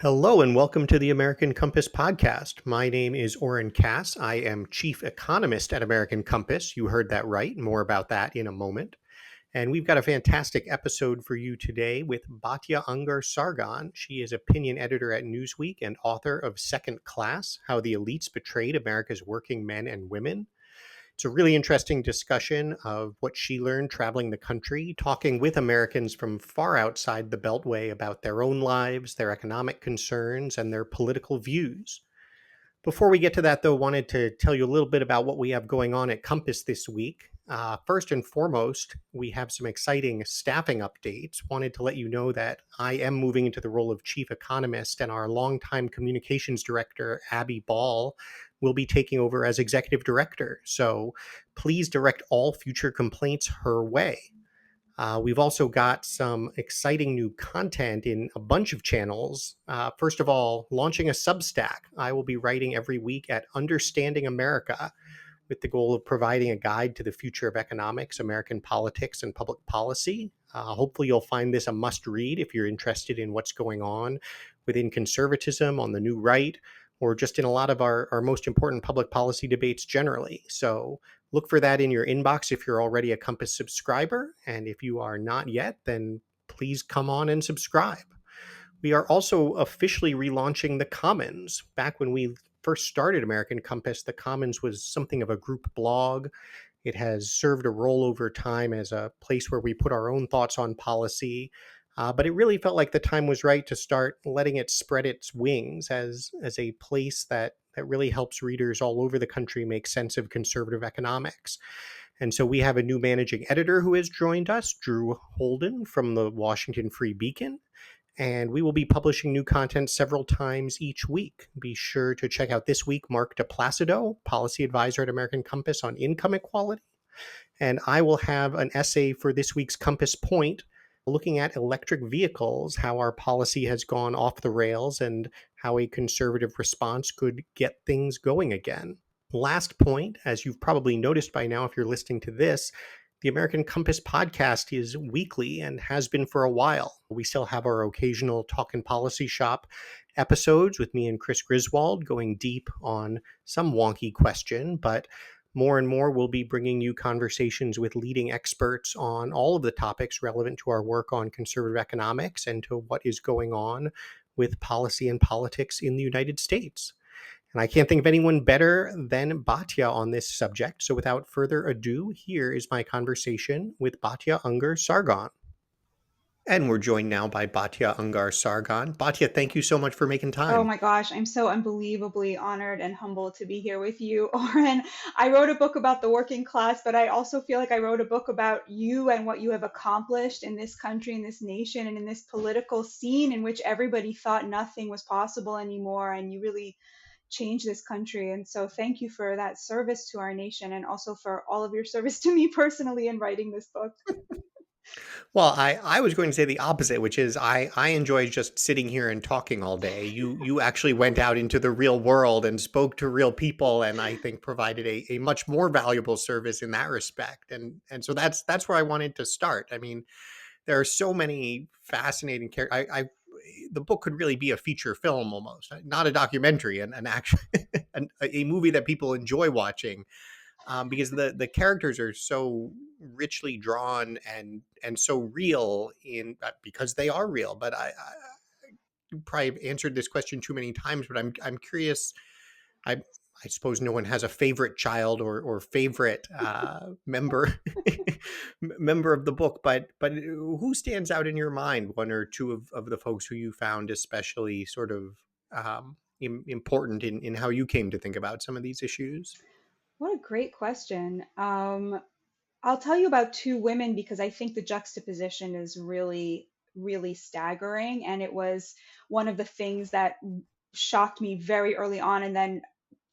Hello and welcome to the American Compass podcast. My name is Oren Cass. I am chief economist at American Compass. You heard that right. More about that in a moment. And we've got a fantastic episode for you today with Batya Ungar-Sargon. She is opinion editor at Newsweek and author of Second Class: How the Elites Betrayed America's Working Men and Women. It's a really interesting discussion of what she learned traveling the country, talking with Americans from far outside the Beltway about their own lives, their economic concerns, and their political views. Before we get to that, though, wanted to tell you a little bit about what we have going on at Compass this week. First and foremost, we have some exciting staffing updates. Wanted to let you know that I am moving into the role of chief economist, and our longtime communications director, Abby Ball, will be taking over as executive director. So please direct all future complaints her way. We've also got some exciting new content in a bunch of channels. First of all, launching a Substack. I will be writing every week at Understanding America with the goal of providing a guide to the future of economics, American politics, and public policy. Hopefully, you'll find this a must read if you're interested in what's going on within conservatism, on the new right, or just in a lot of our most important public policy debates generally. So look for that in your inbox if you're already a Compass subscriber. And if you are not yet, then please come on and subscribe. We are also officially relaunching the Commons. Back when we first started American Compass, the Commons was something of a group blog. It has served a role over time as a place where we put our own thoughts on policy. But it really felt like the time was right to start letting it spread its wings as a place that really helps readers all over the country make sense of conservative economics. And so we have a new managing editor who has joined us, Drew Holden from the Washington Free Beacon. And we will be publishing new content several times each week. Be sure to check out this week Mark DePlacido, policy advisor at American Compass, on income equality. And I will have an essay for this week's Compass Point looking at electric vehicles, how our policy has gone off the rails, and how a conservative response could get things going again. Last point, as you've probably noticed by now if you're listening to this, the American Compass podcast is weekly and has been for a while. We still have our occasional Talkin' Policy Shop episodes with me and Chris Griswold going deep on some wonky question, but more and more we'll be bringing you conversations with leading experts on all of the topics relevant to our work on conservative economics and to what is going on with policy and politics in the United States. And I can't think of anyone better than Batya on this subject. So without further ado, here is my conversation with Batya Ungar-Sargon. And we're joined now by Batya Ungar-Sargon. Batya, thank you so much for making Oh time. my gosh, I'm so unbelievably honored and humbled to be here with you, Oren. I wrote a book about the working class, but I also feel like I wrote a book about you and what you have accomplished in this country, in this nation, and in this political scene in which everybody thought nothing was possible anymore. And you really changed this country. And so thank you for that service to our nation and also for all of your service to me personally in writing this book. Well, I was going to say the opposite, which is I enjoy just sitting here and talking all day. You actually went out into the real world and spoke to real people, and I think provided a much more valuable service in that respect. And so that's where I wanted to start. I mean, there are so many fascinating characters. The book could really be a feature film almost, not a documentary, an action, a movie that people enjoy watching, because the characters are so richly drawn and so real in because they are real. But I probably answered this question too many times, but I'm curious. I I suppose no one has a favorite child or favorite member member of the book, but who stands out in your mind? One or two of the folks who you found especially sort of important in how you came to think about some of these issues? What a great question. I'll tell you about two women because I think the juxtaposition is really, really staggering. And it was one of the things that shocked me very early on. And then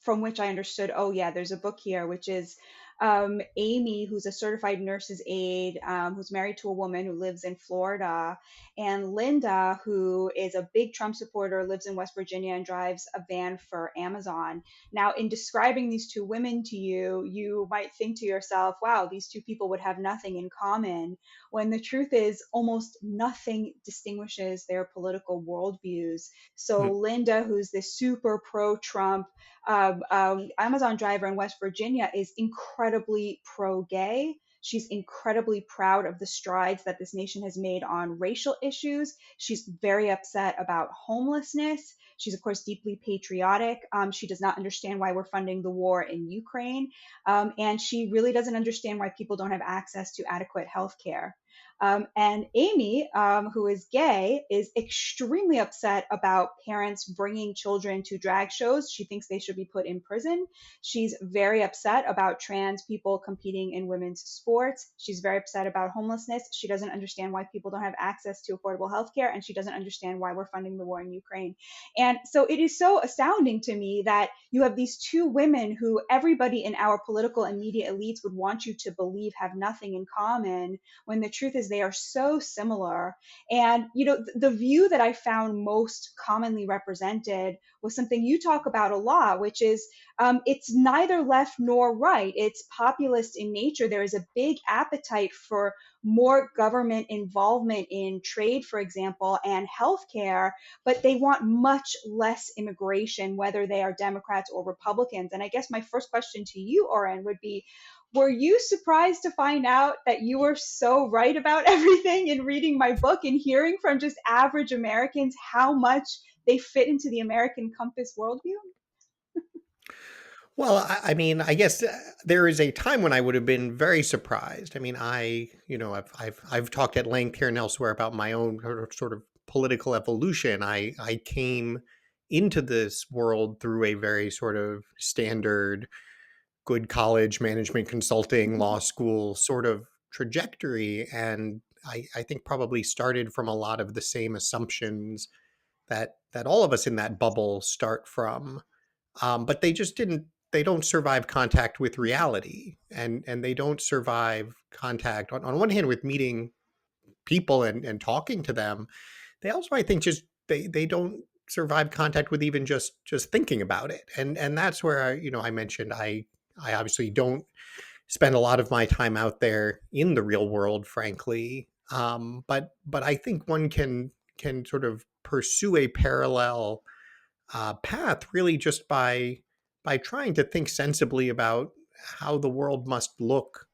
from which I understood, oh, yeah, there's a book here, which is Amy, who's a certified nurse's aide, who's married to a woman who lives in Florida, and Linda, who is a big Trump supporter, lives in West Virginia and drives a van for Amazon. Now, in describing these two women to you, you might think to yourself, wow, these two people would have nothing in common, when the truth is almost nothing distinguishes their political worldviews. So, Mm. Linda, who's this super pro Trump Amazon driver in West Virginia, is incredibly pro gay. She's incredibly proud of the strides that this nation has made on racial issues. She's very upset about homelessness. She's, of course, deeply patriotic. She does not understand why we're funding the war in Ukraine. And she really doesn't understand why people don't have access to adequate health care. And Amy, who is gay, is extremely upset about parents bringing children to drag shows. She thinks they should be put in prison. She's very upset about trans people competing in women's sports. She's very upset about homelessness. She doesn't understand why people don't have access to affordable health care, and she doesn't understand why we're funding the war in Ukraine. And so it is so astounding to me that you have these two women who everybody in our political and media elites would want you to believe have nothing in common, when the truth is they are so similar. And the view that I found most commonly represented was something you talk about a lot, which is it's neither left nor right. It's populist in nature. There is a big appetite for more government involvement in trade, for example, and healthcare, but they want much less immigration, whether they are Democrats or Republicans. And I guess my first question to you, Oren, would be, were you surprised to find out that you were so right about everything in reading my book and hearing from just average Americans how much they fit into the American compass worldview? Well, I mean, I guess there is a time when I would have been very surprised. I mean, I've talked at length here and elsewhere about my own sort of political evolution. I came into this world through a very sort of standard, good college, management consulting, law school sort of trajectory, and I think probably started from a lot of the same assumptions that all of us in that bubble start from, but they just didn't. They don't survive contact with reality, and they don't survive contact on one hand with meeting people and talking to them. They also, I think, just they don't survive contact with even just thinking about it, and that's where I mentioned I obviously don't spend a lot of my time out there in the real world, frankly. But I think one can sort of pursue a parallel path really just by trying to think sensibly about how the world must look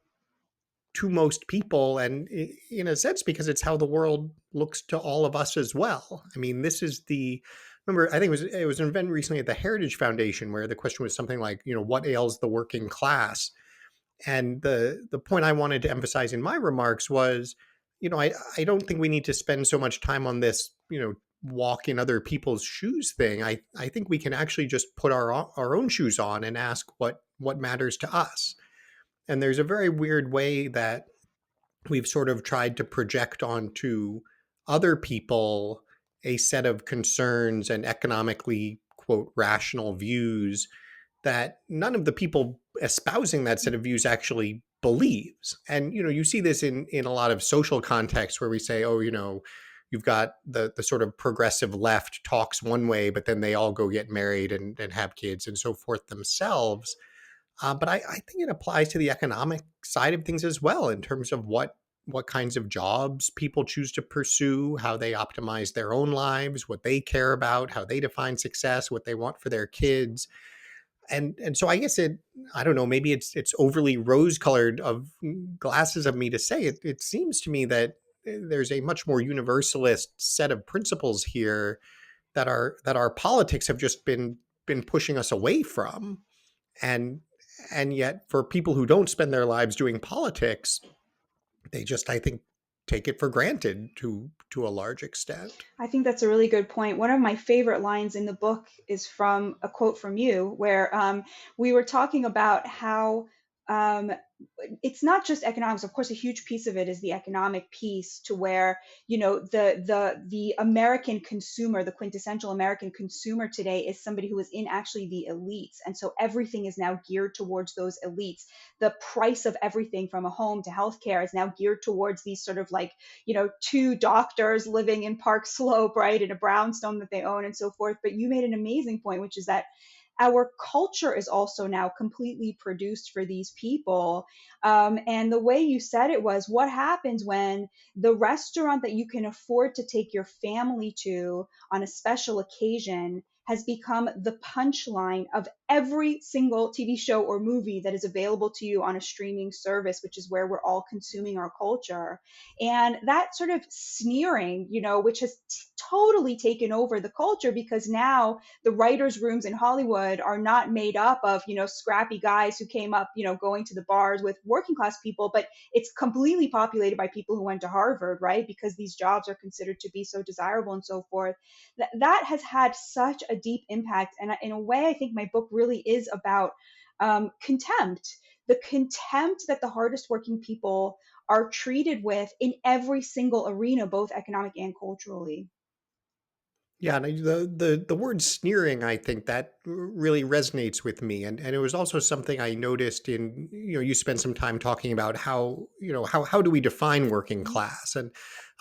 to most people, and in a sense because it's how the world looks to all of us as well. I mean, this is the remember I think it was an event recently at the Heritage Foundation where the question was something like, what ails the working class, and the point I wanted to emphasize in my remarks was, I don't think we need to spend so much time on this, walk in other people's shoes thing. I think we can actually just put our own shoes on and ask what matters to us. And there's a very weird way that we've sort of tried to project onto other people a set of concerns and economically, quote, rational views that none of the people espousing that set of views actually believes. And you see this in a lot of social contexts where we say, oh, you've got the sort of progressive left talks one way, but then they all go get married and have kids and so forth themselves. But I think it applies to the economic side of things as well, in terms of what kinds of jobs people choose to pursue, how they optimize their own lives, what they care about, how they define success, what they want for their kids. And so I guess I don't know, maybe it's overly rose colored of glasses of me to say it. It seems to me that there's a much more universalist set of principles here that our politics have just been pushing us away from. And and yet for people who don't spend their lives doing politics, they just, I think, take it for granted to a large extent. I think that's a really good point. One of my favorite lines in the book is from a quote from you, where we were talking about how um, it's not just economics. Of course, a huge piece of it is the economic piece, to where, the American consumer, the quintessential American consumer today, is somebody who is in actually the elites, and so everything is now geared towards those elites. The price of everything from a home to healthcare is now geared towards these sort of like, two doctors living in Park Slope, right, in a brownstone that they own and so forth. But you made an amazing point, which is that our culture is also now completely produced for these people. And the way you said it was, what happens when the restaurant that you can afford to take your family to on a special occasion has become the punchline of every single TV show or movie that is available to you on a streaming service, which is where we're all consuming our culture. And that sort of sneering, which has totally taken over the culture, because now the writers' rooms in Hollywood are not made up of, scrappy guys who came up, going to the bars with working class people, but it's completely populated by people who went to Harvard, right? Because these jobs are considered to be so desirable and so forth. That has had such a deep impact. And in a way, I think my book really is about contempt, the contempt that the hardest working people are treated with in every single arena, both economic and culturally. Yeah, and the word sneering, I think that really resonates with me, and it was also something I noticed in, you spent some time talking about how, how do we define working class, and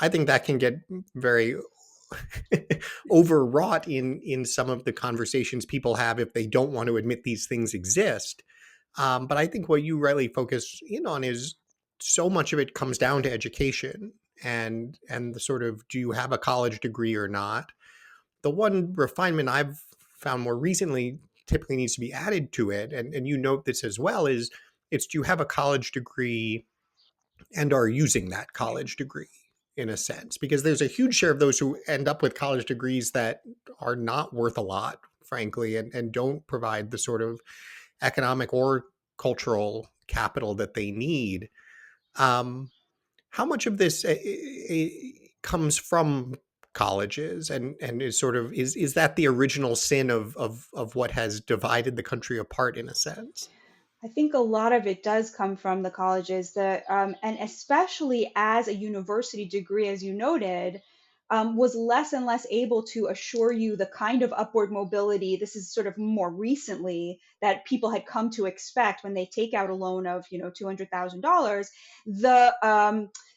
I think that can get very overwrought in some of the conversations people have if they don't want to admit these things exist. But I think what you really focus in on is so much of it comes down to education and the sort of, do you have a college degree or not? The one refinement I've found more recently typically needs to be added to it, and you note this as well, is it's, do you have a college degree and are using that Right. college degree in a sense? Because there's a huge share of those who end up with college degrees that are not worth a lot, frankly, and don't provide the sort of economic or cultural capital that they need. Um, how much of this comes from colleges and is sort of, is that the original sin of what has divided the country apart in a sense? I think a lot of it does come from the colleges, and especially as a university degree, as you noted, was less and less able to assure you the kind of upward mobility. This is sort of more recently that people had come to expect when they take out a loan of, $200,000.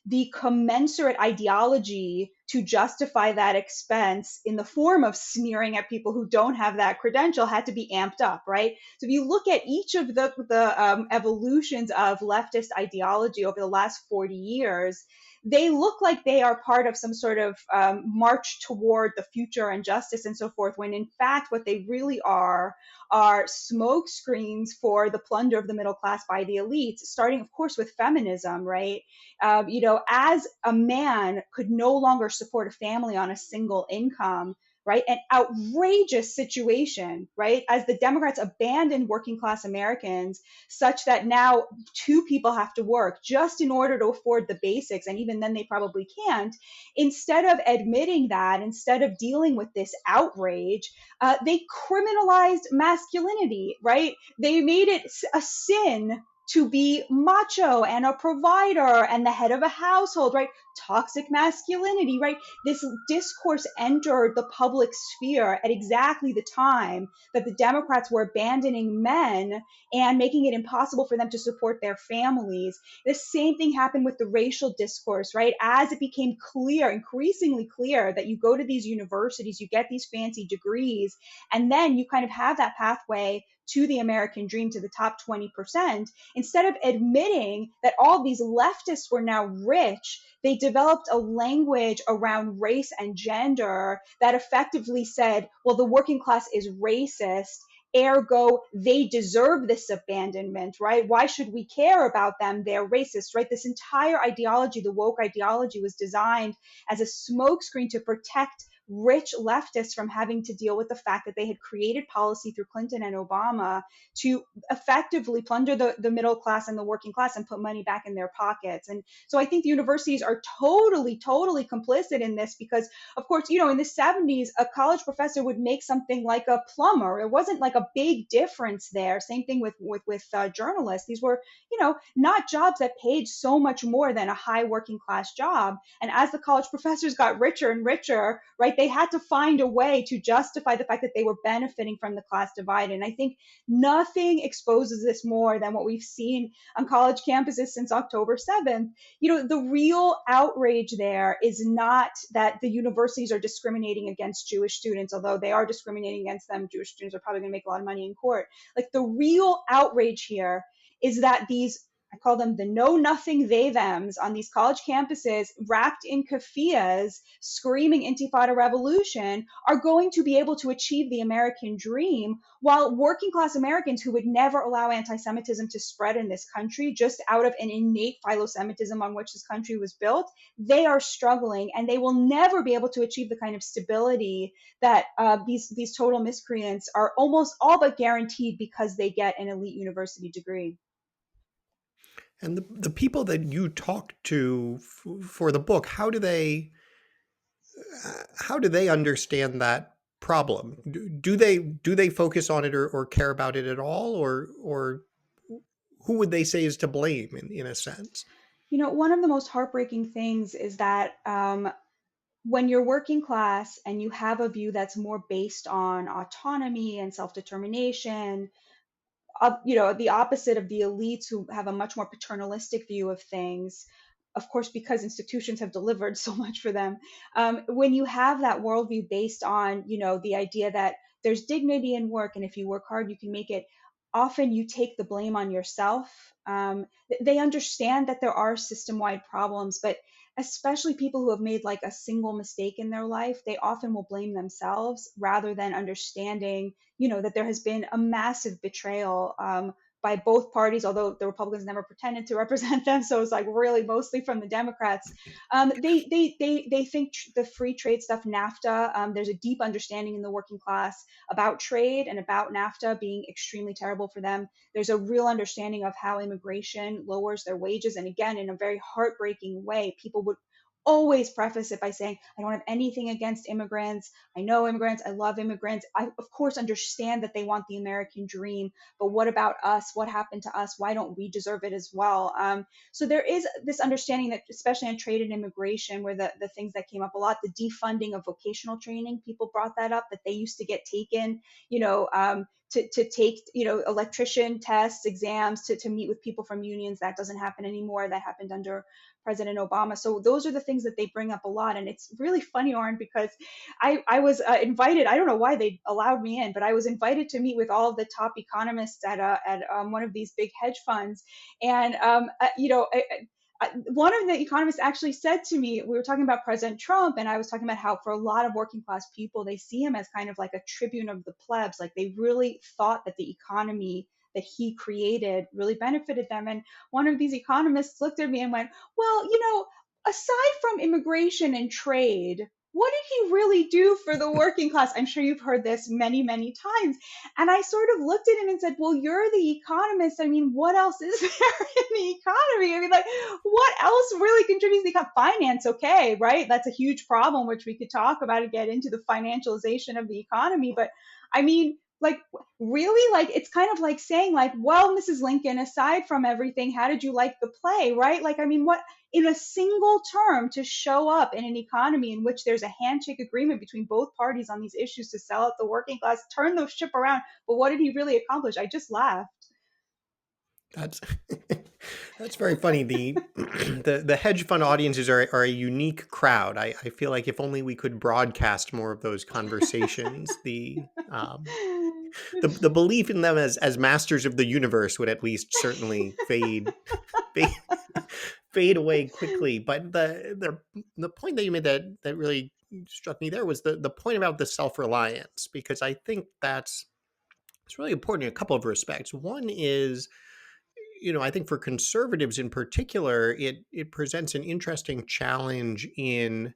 The commensurate ideology to justify that expense in the form of sneering at people who don't have that credential had to be amped up, right? So if you look at each of the evolutions of leftist ideology over the last 40 years, they look like they are part of some sort of march toward the future and justice and so forth, when in fact what they really are smoke screens for the plunder of the middle class by the elites, starting of course with feminism, right? As a man could no longer support a family on a single income, right? An outrageous situation, right? As the Democrats abandoned working class Americans, such that now two people have to work just in order to afford the basics. And even then, they probably can't. Instead of admitting that, instead of dealing with this outrage, they criminalized masculinity, right? They made it a sin to be macho and a provider and the head of a household, right? Toxic masculinity, right? This discourse entered the public sphere at exactly the time that the Democrats were abandoning men and making it impossible for them to support their families. The same thing happened with the racial discourse, right? As it became clear, increasingly clear, that you go to these universities, you get these fancy degrees, and then you kind of have that pathway to the American dream, to the top 20%. Instead of admitting that all these leftists were now rich, they developed a language around race and gender that effectively said, well, the working class is racist. Ergo, they deserve this abandonment, right? Why should we care about them? They're racist, right? This entire ideology, the woke ideology, was designed as a smokescreen to protect rich leftists from having to deal with the fact that they had created policy through Clinton and Obama to effectively plunder the middle class and the working class and put money back in their pockets. And so I think the universities are totally complicit in this because, of course, in the 70s, a college professor would make something like a plumber. It wasn't like a big difference there. Same thing with journalists. These were, not jobs that paid so much more than a high working class job. And as the college professors got richer and richer, right, they had to find a way to justify the fact that they were benefiting from the class divide. And I think nothing exposes this more than what we've seen on college campuses since October 7th. The real outrage there is not that the universities are discriminating against Jewish students, although they are discriminating against them. Jewish students are probably going to make a lot of money in court. Like, the real outrage here is that these, I call them the know nothing they thems on these college campuses, wrapped in keffiyehs, screaming Intifada revolution, are going to be able to achieve the American dream, while working class Americans who would never allow anti Semitism to spread in this country, just out of an innate philo Semitism on which this country was built, they are struggling, and they will never be able to achieve the kind of stability that these total miscreants are almost all but guaranteed because they get an elite university degree. And the people that you talked to for the book, how do they understand that problem? Do they focus on it, or care about it at all, or who would they say is to blame in a sense? One of the most heartbreaking things is that when you're working class and you have a view that's more based on autonomy and self determination, the opposite of the elites who have a much more paternalistic view of things, of course, because institutions have delivered so much for them. When you have that worldview based on, the idea that there's dignity in work, and if you work hard, you can make it, often you take the blame on yourself. They understand that there are system wide problems, but especially people who have made like a single mistake in their life, they often will blame themselves rather than understanding, that there has been a massive betrayal by both parties, although the Republicans never pretended to represent them. So it's like really mostly from the Democrats. They think the free trade stuff, NAFTA, there's a deep understanding in the working class about trade and about NAFTA being extremely terrible for them. There's a real understanding of how immigration lowers their wages. And again, in a very heartbreaking way, people would always preface it by saying, I don't have anything against immigrants. I know immigrants. I love immigrants. I, of course, understand that they want the American dream, but what about us? What happened to us? Why don't we deserve it as well? So there is this understanding that, especially on trade and immigration, where the things that came up a lot, the defunding of vocational training, people brought that up, that they used to get taken, to take, electrician tests, exams, to meet with people from unions. That doesn't happen anymore. That happened under President Obama. So those are the things that they bring up a lot. And it's really funny, Oren, because I was invited. I don't know why they allowed me in, but I was invited to meet with all of the top economists at one of these big hedge funds. And, one of the economists actually said to me, we were talking about President Trump, and I was talking about how for a lot of working class people, they see him as kind of like a tribune of the plebs. Like, they really thought that the economy that he created really benefited them. And one of these economists looked at me and went, well, aside from immigration and trade, what did he really do for the working class? I'm sure you've heard this many, many times. And I sort of looked at him and said, well, you're the economist. I mean, what else is there in the economy? I mean, like, what else really contributes to the economy? Finance, okay, right? That's a huge problem, which we could talk about and get into the financialization of the economy. But I mean, like, really, like, it's kind of like saying, like, well, Mrs. Lincoln, aside from everything, how did you like the play, right? Like, I mean, what, in a single term, to show up in an economy in which there's a handshake agreement between both parties on these issues to sell out the working class, turn the ship around. But what did he really accomplish? I just laughed. That's that's very funny. The hedge fund audiences are a unique crowd. I feel like if only we could broadcast more of those conversations, the belief in them as masters of the universe would at least certainly fade fade away quickly. But the point that you made that really struck me there was the point about the self-reliance, because I think it's really important in a couple of respects. One is, I think for conservatives in particular, it presents an interesting challenge in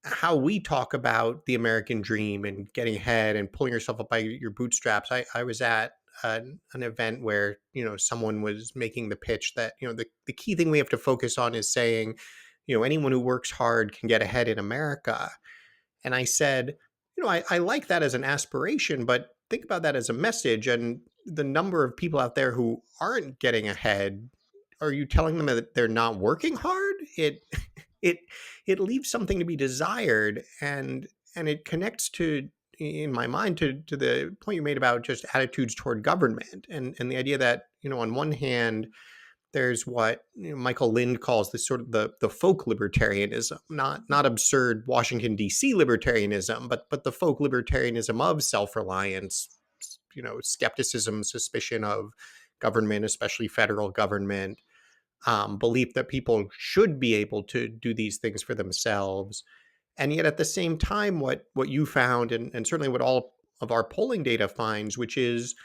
how we talk about the American dream and getting ahead and pulling yourself up by your bootstraps. I was at an event where, someone was making the pitch that, the key thing we have to focus on is saying, anyone who works hard can get ahead in America. And I said, I like that as an aspiration, but think about that as a message. And the number of people out there who aren't getting ahead, are you telling them that they're not working hard? It it leaves something to be desired, and it connects to, in my mind, to the point you made about just attitudes toward government, and the idea that, on one hand, there's what, Michael Lind calls this sort of the folk libertarianism, not absurd Washington D.C. libertarianism, but the folk libertarianism of self-reliance, skepticism, suspicion of government, especially federal government, belief that people should be able to do these things for themselves. And yet at the same time, what you found, and certainly what all of our polling data finds, which is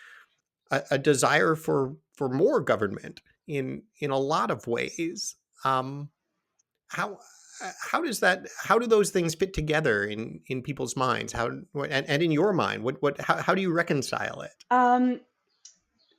a desire for more government in a lot of ways. Um, how how do those things fit together in people's minds? And in your mind, how do you reconcile it? Um,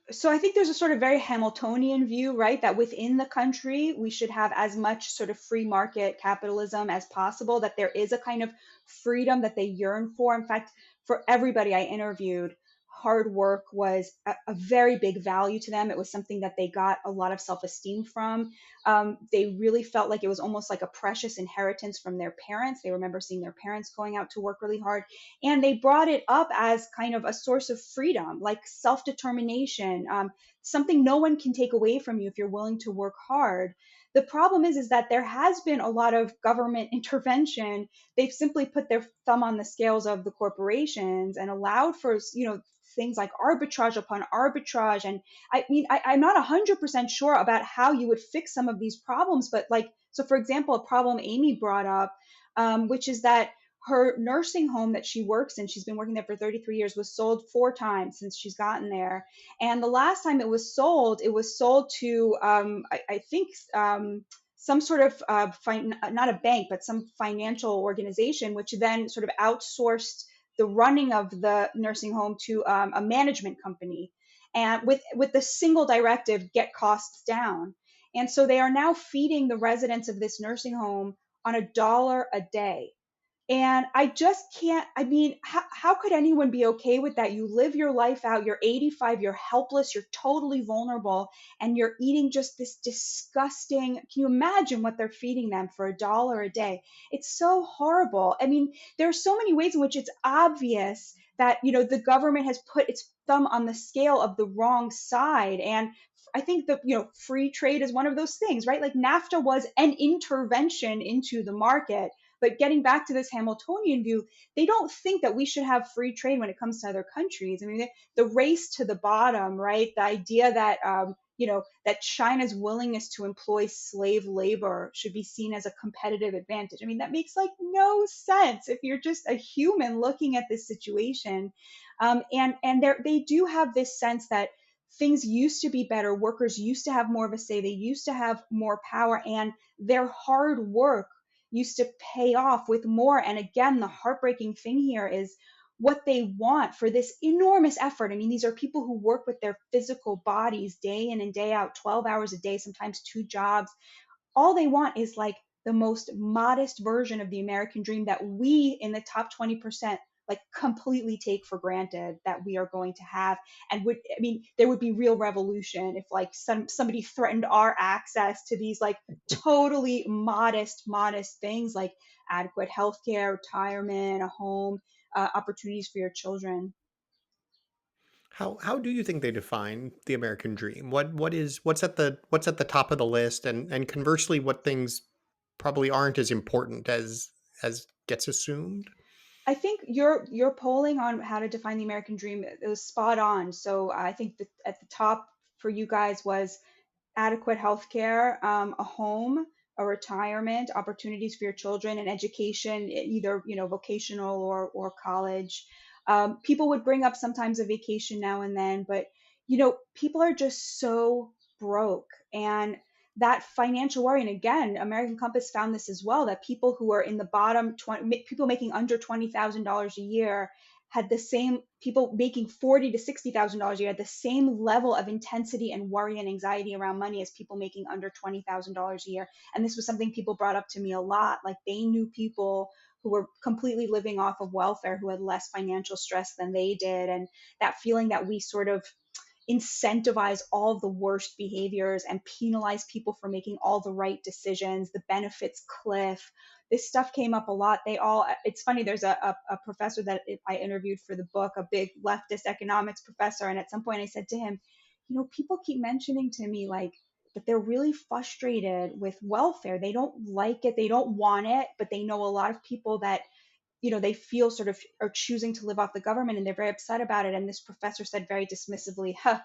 so I think there's a sort of very Hamiltonian view, right? That within the country, we should have as much sort of free market capitalism as possible, that there is a kind of freedom that they yearn for. In fact, for everybody I interviewed, hard work was a very big value to them. It was something that they got a lot of self esteem from. They really felt like it was almost like a precious inheritance from their parents. They remember seeing their parents going out to work really hard. And they brought it up as kind of a source of freedom, like self determination, something no one can take away from you if you're willing to work hard. The problem is that there has been a lot of government intervention. They've simply put their thumb on the scales of the corporations and allowed for, things like arbitrage upon arbitrage. And I mean, I'm not 100% sure about how you would fix some of these problems, but like, so for example, a problem Amy brought up, which is that her nursing home that she works in, she's been working there for 33 years, was sold 4 times since she's gotten there. And the last time it was sold to, I think, some sort of, not a bank, but some financial organization, which then sort of outsourced the running of the nursing home to a management company. And with the single directive, get costs down. And so they are now feeding the residents of this nursing home on $1 a day. And I just can't, I mean, how could anyone be okay with that? You live your life out, you're 85, you're helpless, you're totally vulnerable, and you're eating just this disgusting. Can you imagine what they're feeding them for $1 a day? It's so horrible. I mean, there are so many ways in which it's obvious that, the government has put its thumb on the scale of the wrong side. And I think that, free trade is one of those things, right? Like NAFTA was an intervention into the market. But getting back to this Hamiltonian view, they don't think that we should have free trade when it comes to other countries. I mean, the race to the bottom, right? The idea that, that China's willingness to employ slave labor should be seen as a competitive advantage. I mean, that makes like no sense if you're just a human looking at this situation. And they do have this sense that things used to be better. Workers used to have more of a say. They used to have more power, and their hard work used to pay off with more. And again, the heartbreaking thing here is what they want for this enormous effort. I mean, these are people who work with their physical bodies day in and day out, 12 hours a day, sometimes 2 jobs. All they want is like the most modest version of the American dream that we in the top 20% like completely take for granted that we are going to have. And I mean, there would be real revolution if like somebody threatened our access to these like totally modest things like adequate healthcare, retirement, a home, opportunities for your children. How do you think they define the American dream? What's at the top of the list, and conversely, what things probably aren't as important as gets assumed? I think your polling on how to define the American dream, it was spot on. So I think that at the top for you guys was adequate health care, a home, a retirement, opportunities for your children, and education, either vocational or college. People would bring up sometimes a vacation now and then, but people are just so broke, and that financial worry, and again, American Compass found this as well, that people who are in the bottom 20, people making under $20,000 a year had the same, people making $40,000 to $60,000 a year had the same level of intensity and worry and anxiety around money as people making under $20,000 a year. And this was something people brought up to me a lot. Like they knew people who were completely living off of welfare who had less financial stress than they did. And that feeling that we sort of incentivize all of the worst behaviors and penalize people for making all the right decisions, the benefits cliff. This stuff came up a lot. It's funny, there's a professor that I interviewed for the book, a big leftist economics professor. And at some point I said to him, people keep mentioning to me like that they're really frustrated with welfare. They don't like it. They don't want it, but they know a lot of people that they feel sort of are choosing to live off the government and they're very upset about it. And this professor said very dismissively, huh,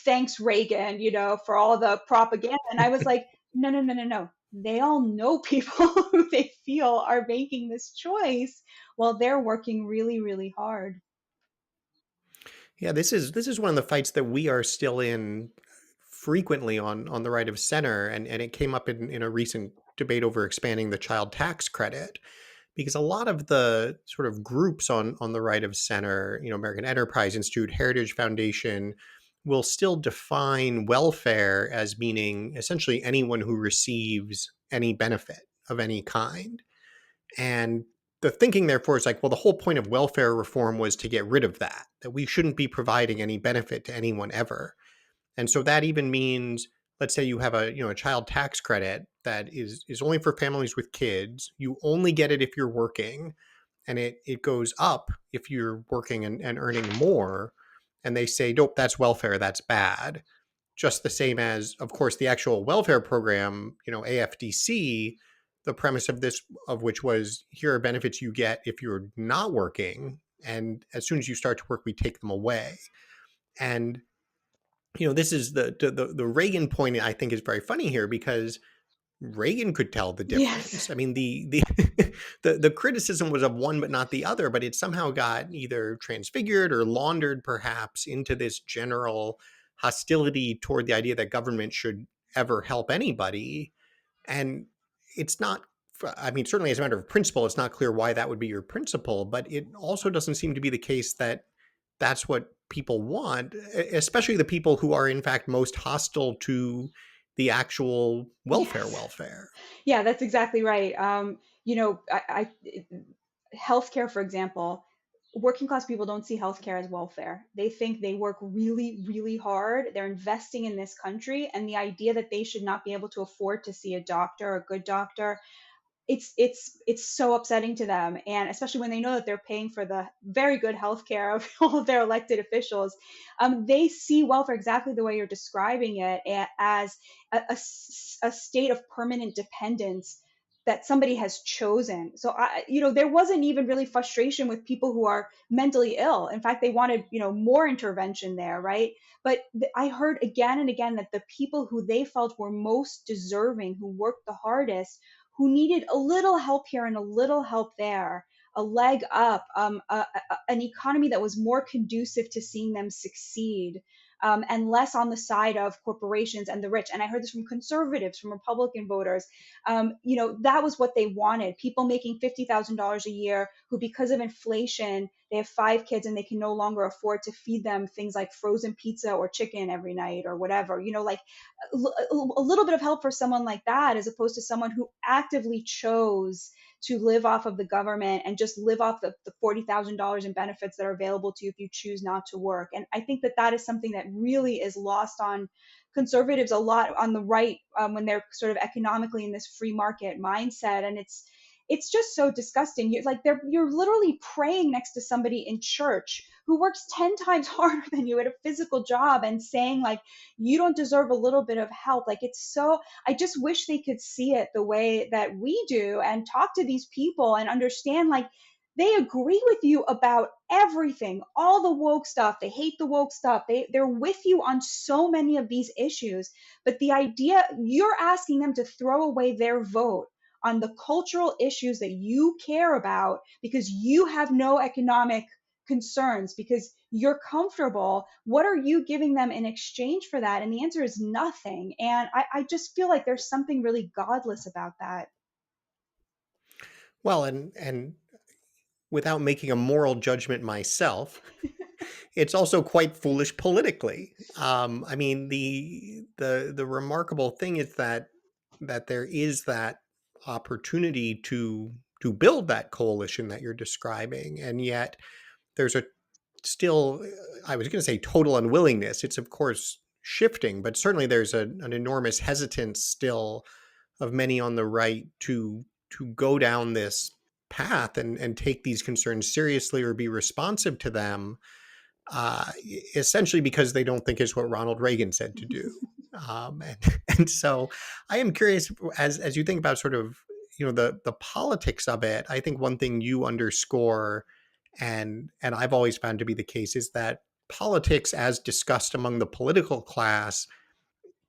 thanks, Reagan, for all the propaganda. And I was like, no, no, no, no, no. They all know people who they feel are making this choice while they're working really, really hard. Yeah, this is one of the fights that we are still in frequently on the right of center, and it came up in a recent debate over expanding the child tax credit, because a lot of the sort of groups on the right of center, American Enterprise Institute, Heritage Foundation, will still define welfare as meaning essentially anyone who receives any benefit of any kind. And the thinking, therefore, is like, well, the whole point of welfare reform was to get rid of that we shouldn't be providing any benefit to anyone ever. And so that even means, let's say you have a child tax credit that is only for families with kids. You only get it if you're working, and it goes up if you're working and earning more. And they say, nope, that's welfare, that's bad. Just the same as, of course, the actual welfare program, AFDC, the premise of this, of which was, here are benefits you get if you're not working. And as soon as you start to work, we take them away. And, this is the Reagan point, I think, is very funny here, because Reagan could tell the Yes. difference. I mean, the the criticism was of one but not the other, but it somehow got either transfigured or laundered perhaps into this general hostility toward the idea that government should ever help anybody. And it's not, I mean, certainly as a matter of principle, it's not clear why that would be your principle, but it also doesn't seem to be the case that that's what people want, especially the people who are in fact most hostile to the actual welfare Yes. welfare. Yeah, that's exactly right. Healthcare, for example, working class people don't see healthcare as welfare. They think they work really, really hard. They're investing in this country, and the idea that they should not be able to afford to see a doctor, a good doctor, it's so upsetting to them, and especially when they know that they're paying for the very good health care of all of their elected officials. They see welfare exactly the way you're describing it, as a state of permanent dependence that somebody has chosen. So there wasn't even really frustration with people who are mentally ill. In fact, they wanted more intervention there, right? But I heard again and again that the people who they felt were most deserving, who worked the hardest, who needed a little help here and a little help there, a leg up, an economy that was more conducive to seeing them succeed, and less on the side of corporations and the rich. And I heard this from conservatives, from Republican voters. That was what they wanted. People making $50,000 a year who, because of inflation, they have 5 kids and they can no longer afford to feed them things like frozen pizza or chicken every night or whatever. Like a little bit of help for someone like that, as opposed to someone who actively chose to live off of the government and just live off the $40,000 in benefits that are available to you if you choose not to work. And I think that that is something that really is lost on conservatives a lot on the right, when they're sort of economically in this free market mindset. And it's just so disgusting. You're literally praying next to somebody in church who works 10 times harder than you at a physical job and saying like, you don't deserve a little bit of help. Like, it's so, I just wish they could see it the way that we do and talk to these people and understand like they agree with you about everything, all the woke stuff. They hate the woke stuff. They're with you on so many of these issues. But the idea, you're asking them to throw away their vote on the cultural issues that you care about because you have no economic concerns, because you're comfortable. What are you giving them in exchange for that? And the answer is nothing. And I just feel like there's something really godless about that. Well, and without making a moral judgment myself, it's also quite foolish politically. I mean, the remarkable thing is that there is that opportunity to build that coalition that you're describing, and yet there's a still, I was going to say total unwillingness. It's of course shifting, but certainly there's an enormous hesitance still of many on the right to go down this path and take these concerns seriously or be responsive to them, uh, essentially because they don't think it's what Ronald Reagan said to do. And, and so I am curious, as you think about sort of, the politics of it. I think one thing you underscore, and I've always found to be the case, is that politics as discussed among the political class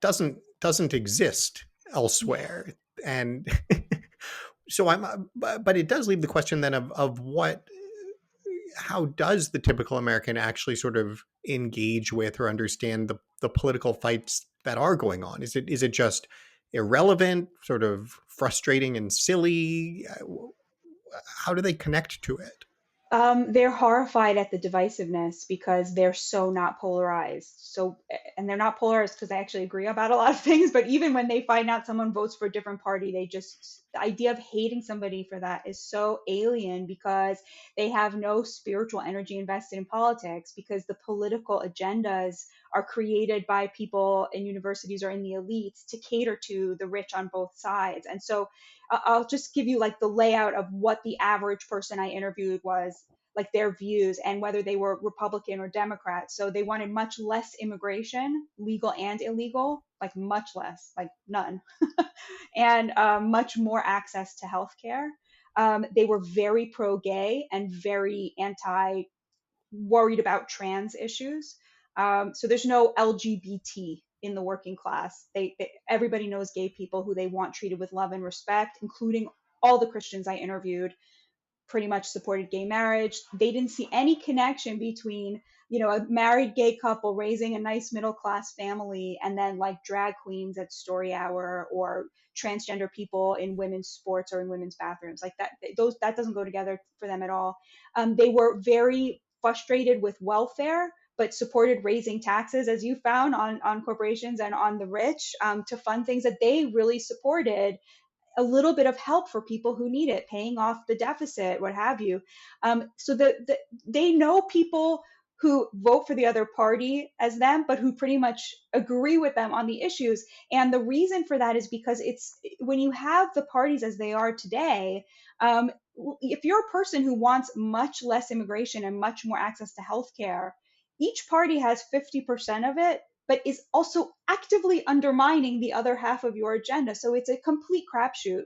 doesn't exist Yeah. elsewhere. And so but it does leave the question then of what, how does the typical American actually sort of engage with or understand the political fights that are going on? Is it just irrelevant, sort of frustrating and silly? How do they connect to it? They're horrified at the divisiveness because they're so not polarized. So, and they're not polarized because they actually agree about a lot of things. But even when they find out someone votes for a different party, the idea of hating somebody for that is so alien because they have no spiritual energy invested in politics because the political agendas are created by people in universities or in the elites to cater to the rich on both sides. And so, I'll just give you like the layout of what the average person I interviewed was, like their views and whether they were Republican or Democrat. So they wanted much less immigration, legal and illegal, like much less, like none, and much more access to healthcare. They were very pro gay and very anti worried about trans issues. So there's no LGBT in the working class. Everybody knows gay people who they want treated with love and respect, including all the Christians I interviewed pretty much supported gay marriage. They didn't see any connection between, a married gay couple raising a nice middle class family and then like drag queens at story hour or transgender people in women's sports or in women's bathrooms. Like that doesn't go together for them at all. They were very frustrated with welfare but supported raising taxes, as you found, on corporations and on the rich, to fund things that they really supported, a little bit of help for people who need it, paying off the deficit, what have you. So they know people who vote for the other party as them, but who pretty much agree with them on the issues. And the reason for that is because it's when you have the parties as they are today, if you're a person who wants much less immigration and much more access to healthcare, each party has 50% of it but is also actively undermining the other half of your agenda. So it's a complete crapshoot,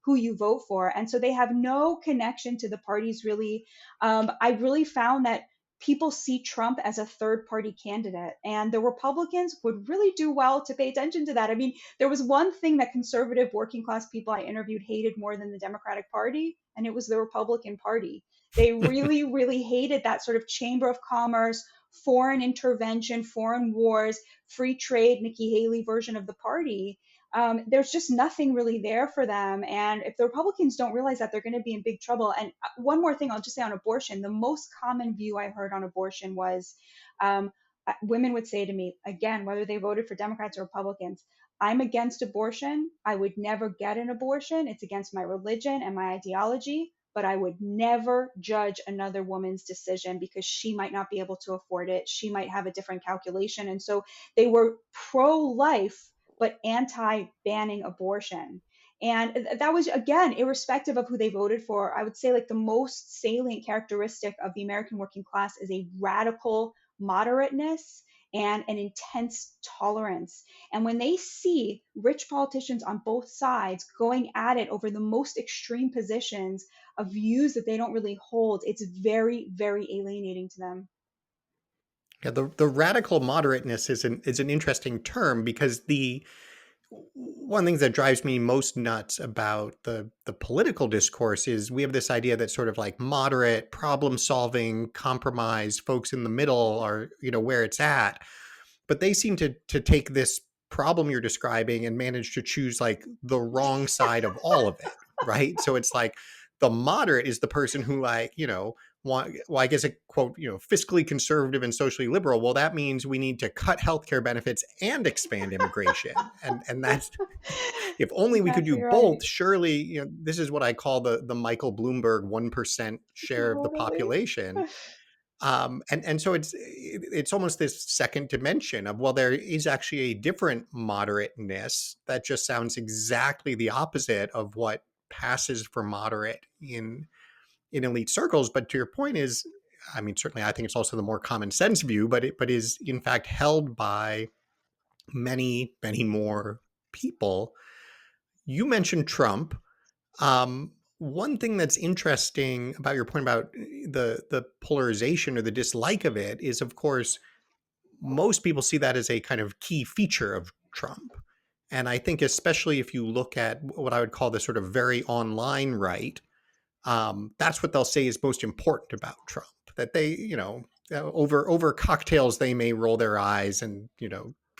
who you vote for. And so they have no connection to the parties really. I really found that people see Trump as a third party candidate, and the Republicans would really do well to pay attention to that. I mean, there was one thing that conservative working class people I interviewed hated more than the Democratic Party, and it was the Republican Party. They really, really hated that sort of chamber of commerce, foreign intervention, foreign wars, free trade, Nikki Haley version of the party. There's just nothing really there for them. And if the Republicans don't realize that, they're going to be in big trouble. And one more thing I'll just say on abortion, the most common view I heard on abortion was, women would say to me, again, whether they voted for Democrats or Republicans, I'm against abortion. I would never get an abortion. It's against my religion and my ideology, but I would never judge another woman's decision because she might not be able to afford it. She might have a different calculation. And so they were pro life, but anti banning abortion. And that was, again, irrespective of who they voted for. I would say, like, the most salient characteristic of the American working class is a radical moderateness and an intense tolerance. And when they see rich politicians on both sides going at it over the most extreme positions of views that they don't really hold, it's very, very alienating to them. Yeah, the radical moderateness is an interesting term because One of the things that drives me most nuts about the political discourse is we have this idea that sort of like moderate, problem solving, compromise folks in the middle are, where it's at. But they seem to take this problem you're describing and manage to choose like the wrong side of all of it, right? So it's like the moderate is the person who like, well, I guess a quote, fiscally conservative and socially liberal. Well, that means we need to cut healthcare benefits and expand immigration. And that's, if only we could do Exactly right. both, surely, this is what I call the Michael Bloomberg 1% share of the Totally. population. And so it's almost this second dimension of, well, there is actually a different moderateness that just sounds exactly the opposite of what passes for moderate in elite circles. But to your point is, I mean, certainly I think it's also the more common sense view, but is in fact held by many, many more people. You mentioned Trump. One thing that's interesting about your point about the polarization or the dislike of it is, of course, most people see that as a kind of key feature of Trump. And I think especially if you look at what I would call the sort of very online right, that's what they'll say is most important about Trump. That they, over cocktails, they may roll their eyes and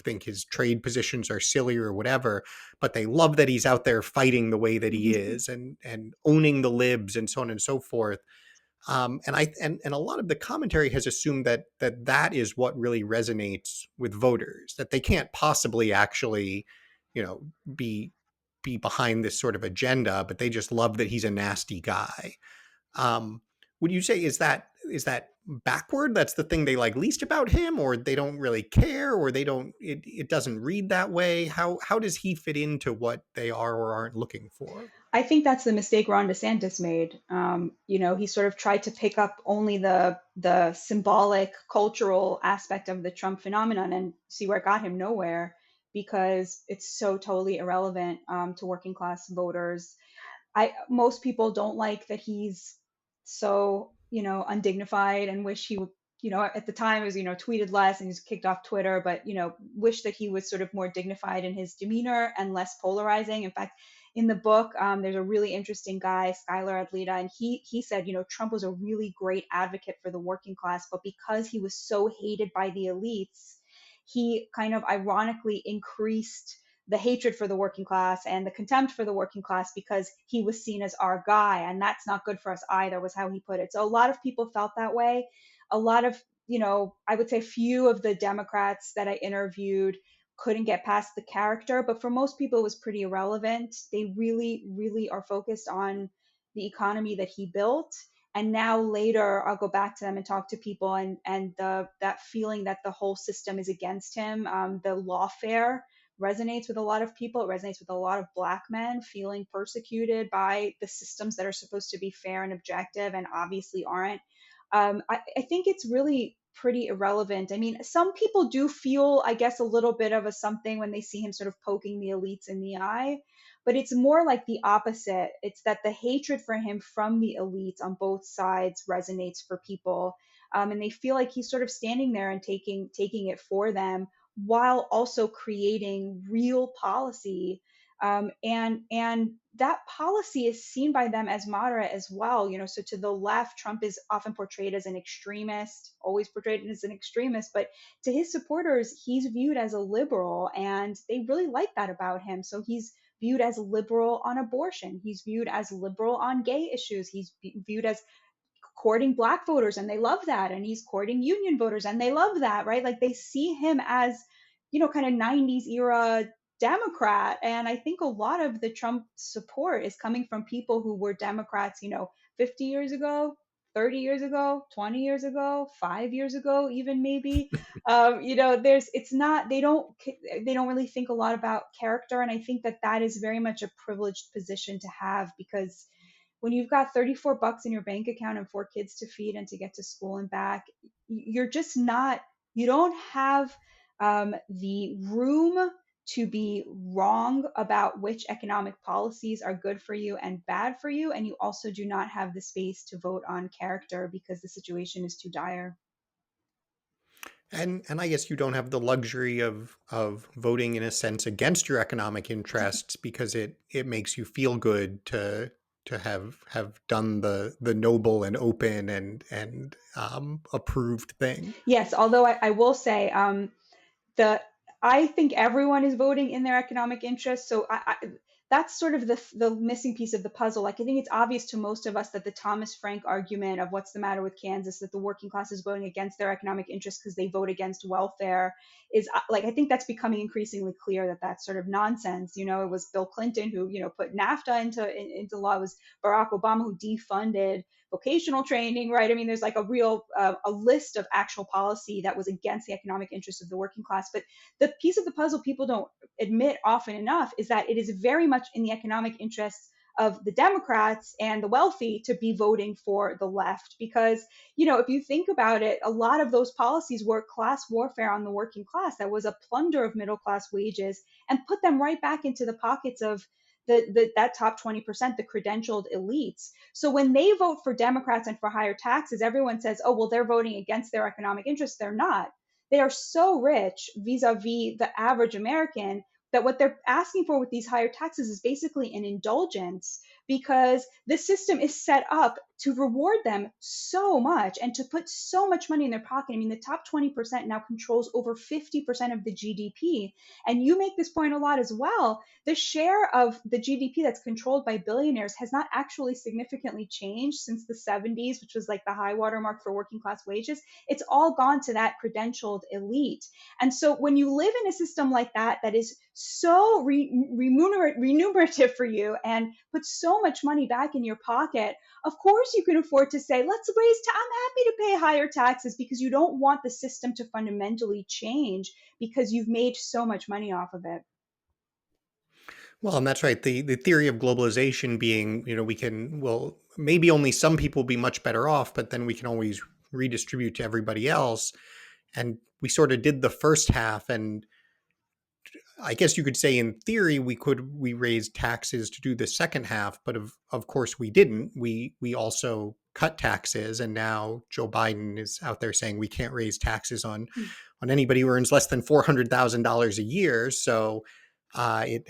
think his trade positions are silly or whatever, but they love that he's out there fighting the way that he is and owning the libs and so on and so forth. And a lot of the commentary has assumed that is what really resonates with voters. That they can't possibly actually, you know, be be behind this sort of agenda, but they just love that he's a nasty guy. Um, would you say is that backward? That's the thing they like least about him, or they don't really care, or they don't. It doesn't read that way. How does he fit into what they are or aren't looking for? I think that's the mistake Ron DeSantis made. He sort of tried to pick up only the symbolic, cultural aspect of the Trump phenomenon and see where it got him nowhere because it's so totally irrelevant to working class voters. I Most people don't like that he's so, undignified and wish he would, at the time it was, tweeted less and he's kicked off Twitter, but, wish that he was sort of more dignified in his demeanor and less polarizing. In fact, in the book, there's a really interesting guy, Skylar Adlita, and he said, Trump was a really great advocate for the working class, but because he was so hated by the elites, he kind of ironically increased the hatred for the working class and the contempt for the working class because he was seen as our guy. And that's not good for us either, was how he put it. So a lot of people felt that way. A lot of, I would say few of the Democrats that I interviewed couldn't get past the character, but for most people, it was pretty irrelevant. They really, really are focused on the economy that he built. And now later, I'll go back to them and talk to people, and that feeling that the whole system is against him, the lawfare resonates with a lot of people. It resonates with a lot of Black men feeling persecuted by the systems that are supposed to be fair and objective and obviously aren't. I think it's really pretty irrelevant. I mean, some people do feel, I guess, a little bit of a something when they see him sort of poking the elites in the eye, but it's more like the opposite. It's that the hatred for him from the elites on both sides resonates for people, and they feel like he's sort of standing there and taking it for them while also creating real policy. And that policy is seen by them as moderate as well. So to the left, Trump is often portrayed as an extremist, always portrayed as an extremist, but to his supporters, he's viewed as a liberal, and they really like that about him. So he's viewed as liberal on abortion. He's viewed as liberal on gay issues. He's viewed as courting Black voters, and they love that, and he's courting union voters, and they love that, right? Like they see him as, kind of 90s era Democrat. And I think a lot of the Trump support is coming from people who were Democrats, 50 years ago, 30 years ago, 20 years ago, 5 years ago, even maybe. There's it's not they don't really think a lot about character, and I think that is very much a privileged position to have, because when you've got 34 bucks in your bank account and four kids to feed and to get to school and back, you're just not, you don't have the room to be wrong about which economic policies are good for you and bad for you. And you also do not have the space to vote on character because the situation is too dire. And I guess you don't have the luxury of voting in a sense against your economic interests because it makes you feel good to have done the noble and open and approved thing. Yes, although I will say, the I think everyone is voting in their economic interest. So that's sort of the missing piece of the puzzle. Like I think it's obvious to most of us that the Thomas Frank argument of what's the matter with Kansas, that the working class is voting against their economic interests because they vote against welfare, is like I think that's becoming increasingly clear that that's sort of nonsense. You know, it was Bill Clinton who put NAFTA into law. It was Barack Obama who defunded vocational training, right? I mean, there's like a real a list of actual policy that was against the economic interests of the working class. But the piece of the puzzle people don't admit often enough is that it is very much in the economic interests of the Democrats and the wealthy to be voting for the left because, if you think about it, a lot of those policies were class warfare on the working class. That was a plunder of middle class wages and put them right back into the pockets of that top 20%, the credentialed elites. So when they vote for Democrats and for higher taxes, everyone says, oh, well, they're voting against their economic interests. They're not. They are so rich vis-a-vis the average American that what they're asking for with these higher taxes is basically an indulgence because the system is set up to reward them so much and to put so much money in their pocket. I mean, the top 20% now controls over 50% of the GDP. And you make this point a lot as well. The share of the GDP that's controlled by billionaires has not actually significantly changed since the 70s, which was like the high watermark for working class wages. It's all gone to that credentialed elite. And so when you live in a system like that, that is so remunerative for you and puts so much money back in your pocket, of course you can afford to say, let's I'm happy to pay higher taxes because you don't want the system to fundamentally change because you've made so much money off of it. Well, and that's right. The theory of globalization being, we can, well, maybe only some people will be much better off, but then we can always redistribute to everybody else. And we sort of did the first half, and I guess you could say in theory we raised taxes to do the second half, but of course we didn't. We also cut taxes, and now Joe Biden is out there saying we can't raise taxes on anybody who earns less than $400,000 a year. So it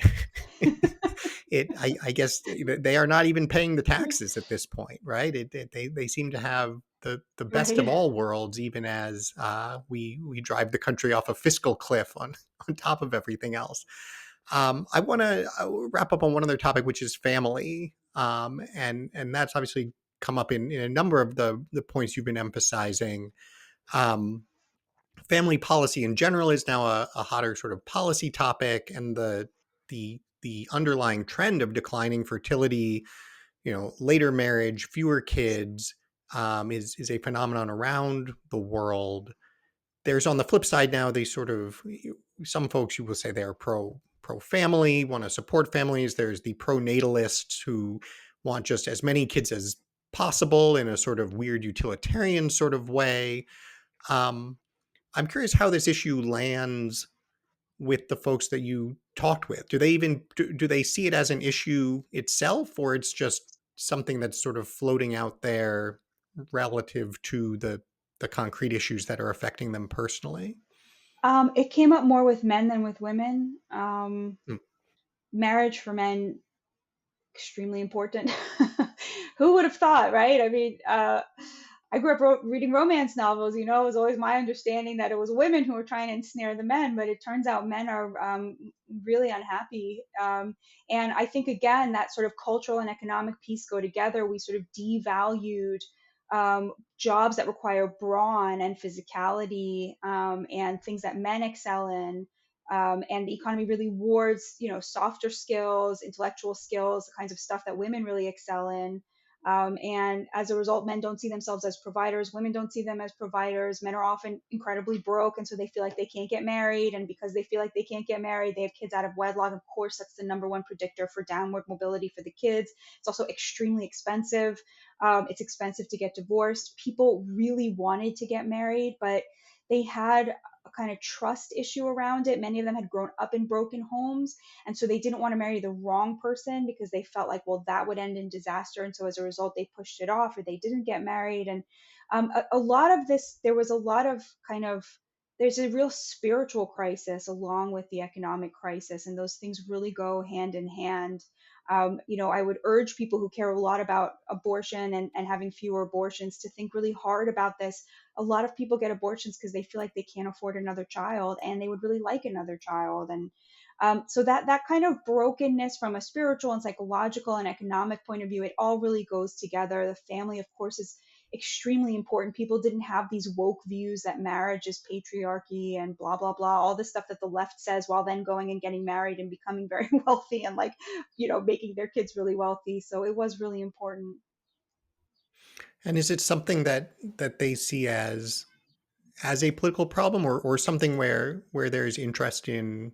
I guess they are not even paying the taxes at this point, right? They seem to have the best of Right. all worlds, even as we drive the country off a fiscal cliff on top of everything else. I want to wrap up on one other topic, which is family, and that's obviously come up in a number of the points you've been emphasizing. Um, Family policy in general is now a hotter sort of policy topic, and the underlying trend of declining fertility, later marriage, fewer kids, is a phenomenon around the world. There's on the flip side now they sort of some folks you will say they're pro family, want to support families. There's the pro natalists who want just as many kids as possible in a sort of weird utilitarian sort of way. Um, I'm curious how this issue lands with the folks that you talked with. Do they even do they see it as an issue itself, or it's just something that's sort of floating out there relative to the concrete issues that are affecting them personally? It came up more with men than with women. Hmm. Marriage for men extremely important. Who would have thought, right? I mean, I grew up reading romance novels. It was always my understanding that it was women who were trying to ensnare the men, but it turns out men are really unhappy. And I think, again, that sort of cultural and economic piece go together. We sort of devalued jobs that require brawn and physicality and things that men excel in, and the economy really rewards softer skills, intellectual skills, the kinds of stuff that women really excel in. And as a result, men don't see themselves as providers. Women don't see them as providers. Men are often incredibly broke, and so they feel like they can't get married. And because they feel like they can't get married, they have kids out of wedlock. Of course, that's the number one predictor for downward mobility for the kids. It's also extremely expensive. It's expensive to get divorced. People really wanted to get married, but they had a kind of trust issue around it. Many of them had grown up in broken homes, and so they didn't want to marry the wrong person because they felt like, well, that would end in disaster. And so as a result, they pushed it off or they didn't get married. And a lot of this, there was a lot of kind of there's a real spiritual crisis along with the economic crisis, and those things really go hand in hand. I would urge people who care a lot about abortion and having fewer abortions to think really hard about this. A lot of people get abortions because they feel like they can't afford another child and they would really like another child. And so that kind of brokenness from a spiritual and psychological and economic point of view, it all really goes together. The family, of course, is extremely important. People didn't have these woke views that marriage is patriarchy and blah blah blah, all this stuff that the left says, while then going and getting married and becoming very wealthy and like, making their kids really wealthy. So it was really important. And is it something that they see as a political problem, or something where there's interest in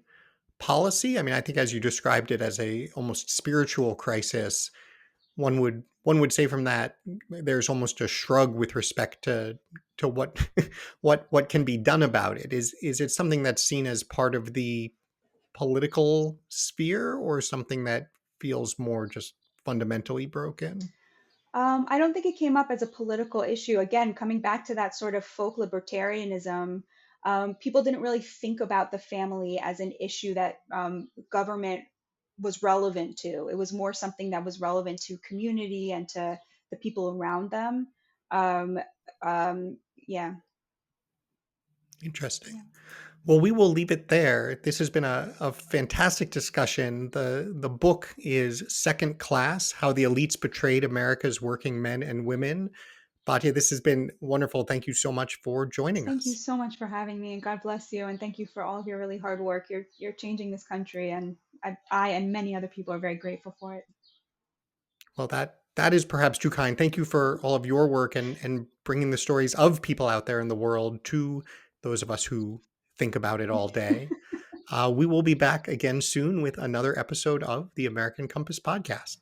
policy? I mean, I think as you described it as a almost spiritual crisis, one would say from that there's almost a shrug with respect to what what can be done about it. Is it something that's seen as part of the political sphere, or something that feels more just fundamentally broken? I don't think it came up as a political issue. Again, coming back to that sort of folk libertarianism, people didn't really think about the family as an issue that government was relevant to. It was more something that was relevant to community and to the people around them. Um, yeah. Interesting. Yeah. Well, we will leave it there. This has been a fantastic discussion. The book is Second Class: How the Elites Betrayed America's Working Men and Women. Batya, this has been wonderful. Thank you so much for joining Thank you us. so much for having me, and God bless you. And thank you for all of your really hard work. You're changing this country, and I and many other people are very grateful for it. Well, that is perhaps too kind. Thank you for all of your work and bringing the stories of people out there in the world to those of us who think about it all day. We will be back again soon with another episode of the American Compass podcast.